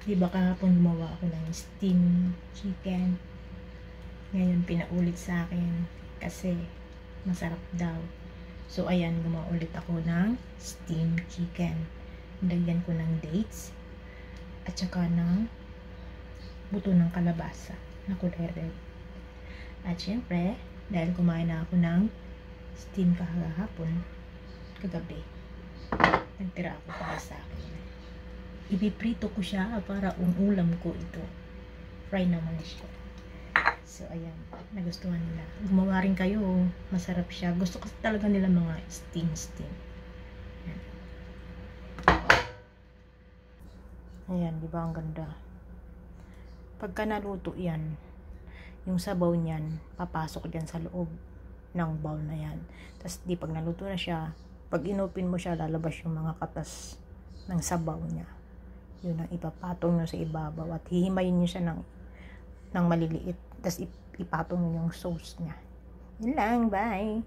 Diba kahapon gumawa ako ng steam chicken. Ngayon pinaulit sa akin kasi masarap daw. So ayan, gumawa ulit ako ng steam chicken. Nilagyan ko ng dates at saka ng buto ng kalabasa na kulay red. At syempre, dahil kumain na ako ng steam kahapon, kagabi, nagtira ako para sa akin. Ipiprito ko siya para ulam ko ito. Fry naman siya. So ayan, nagustuhan nila. Gumawa rin kayo, masarap siya. Gusto ko talaga nila mga steam. Ayan, di ba ang ganda? Pagka naluto yan, yung sabaw niyan, papasok dyan sa loob ng bowl na yan. Tapos di pag naluto na siya, pag inupin mo siya, lalabas yung mga katas ng sabaw niya. Yun ang ipapatong nyo sa ibabaw at hihimayin nyo siya ng maliliit. Tapos ipatong nyo yung sauce niya. Yun lang, bye!